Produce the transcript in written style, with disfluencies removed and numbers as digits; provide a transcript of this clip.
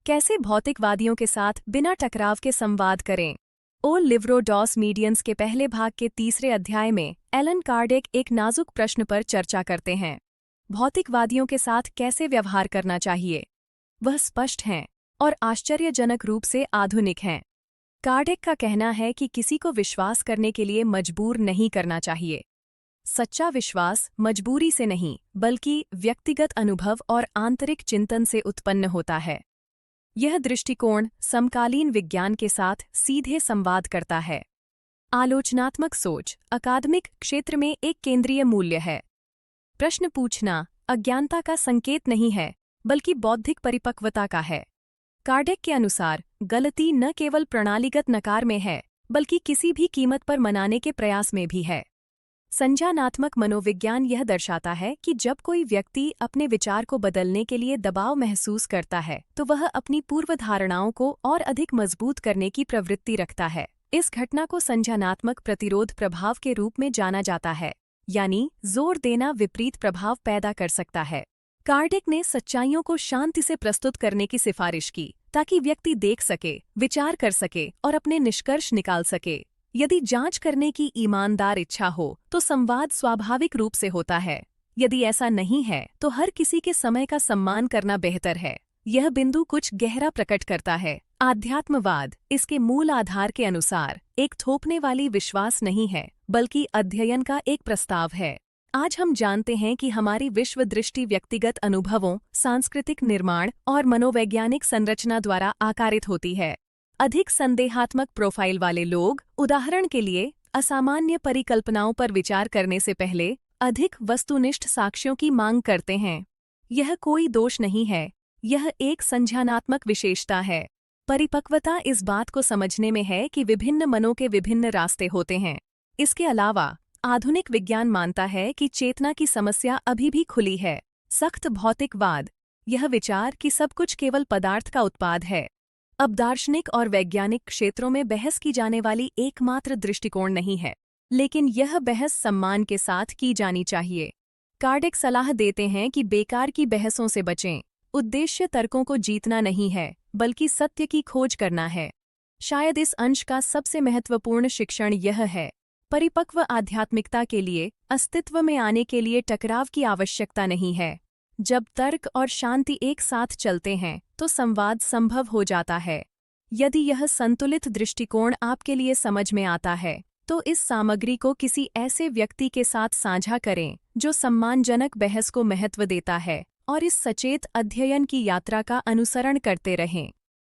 कैसे भौतिकवादियों के साथ बिना टकराव के संवाद करें। ओ लिव्रो डॉस मीडियंस के पहले भाग के तीसरे अध्याय में एलन कार्डेक एक नाजुक प्रश्न पर चर्चा करते हैं। भौतिकवादियों के साथ कैसे व्यवहार करना चाहिए। वह स्पष्ट हैं और आश्चर्यजनक रूप से आधुनिक हैं। कार्डेक का कहना है कि किसी को विश्वास करने के लिए मजबूर नहीं करना चाहिए। सच्चा विश्वास मजबूरी से नहीं, बल्कि व्यक्तिगत अनुभव और आंतरिक चिंतन से उत्पन्न होता है। यह दृष्टिकोण समकालीन विज्ञान के साथ सीधे संवाद करता है। आलोचनात्मक सोच अकादमिक क्षेत्र में एक केंद्रीय मूल्य है। प्रश्न पूछना अज्ञानता का संकेत नहीं है, बल्कि बौद्धिक परिपक्वता का है। कार्डेक के अनुसार गलती न केवल प्रणालीगत नकार में है, बल्कि किसी भी कीमत पर मनाने के प्रयास में भी है। संज्ञानात्मक मनोविज्ञान यह दर्शाता है कि जब कोई व्यक्ति अपने विचार को बदलने के लिए दबाव महसूस करता है, तो वह अपनी पूर्वधारणाओं को और अधिक मजबूत करने की प्रवृत्ति रखता है। इस घटना को संज्ञानात्मक प्रतिरोध प्रभाव के रूप में जाना जाता है, यानी जोर देना विपरीत प्रभाव पैदा कर सकता है। कार्डेक ने सच्चाइयों को शांति से प्रस्तुत करने की सिफारिश की, ताकि व्यक्ति देख सके, विचार कर सके और अपने निष्कर्ष निकाल सके। यदि जांच करने की ईमानदार इच्छा हो तो संवाद स्वाभाविक रूप से होता है। यदि ऐसा नहीं है तो हर किसी के समय का सम्मान करना बेहतर है। यह बिंदु कुछ गहरा प्रकट करता है। आध्यात्मवाद इसके मूल आधार के अनुसार एक थोपने वाली विश्वास नहीं है, बल्कि अध्ययन का एक प्रस्ताव है। आज हम जानते हैं कि हमारी विश्व दृष्टि व्यक्तिगत अनुभवों, सांस्कृतिक निर्माण और मनोवैज्ञानिक संरचना द्वारा आकारित होती है। अधिक संदेहात्मक प्रोफाइल वाले लोग, उदाहरण के लिए, असामान्य परिकल्पनाओं पर विचार करने से पहले अधिक वस्तुनिष्ठ साक्ष्यों की मांग करते हैं। यह कोई दोष नहीं है, यह एक संज्ञानात्मक विशेषता है। परिपक्वता इस बात को समझने में है कि विभिन्न मनों के विभिन्न रास्ते होते हैं। इसके अलावा आधुनिक विज्ञान मानता है कि चेतना की समस्या अभी भी खुली है। सख्त भौतिकवाद यह विचार कि सब कुछ केवल पदार्थ का उत्पाद है, अब दार्शनिक और वैज्ञानिक क्षेत्रों में बहस की जाने वाली एकमात्र दृष्टिकोण नहीं है, लेकिन यह बहस सम्मान के साथ की जानी चाहिए। कार्डेक सलाह देते हैं कि बेकार की बहसों से बचें। उद्देश्य तर्कों को जीतना नहीं है, बल्कि सत्य की खोज करना है। शायद इस अंश का सबसे महत्वपूर्ण शिक्षण यह है, परिपक्व आध्यात्मिकता के लिए अस्तित्व में आने के लिए टकराव की आवश्यकता नहीं है। जब तर्क और शांति एक साथ चलते हैं तो संवाद संभव हो जाता है। यदि यह संतुलित दृष्टिकोण आपके लिए समझ में आता है, तो इस सामग्री को किसी ऐसे व्यक्ति के साथ साझा करें जो सम्मानजनक बहस को महत्व देता है, और इस सचेत अध्ययन की यात्रा का अनुसरण करते रहें।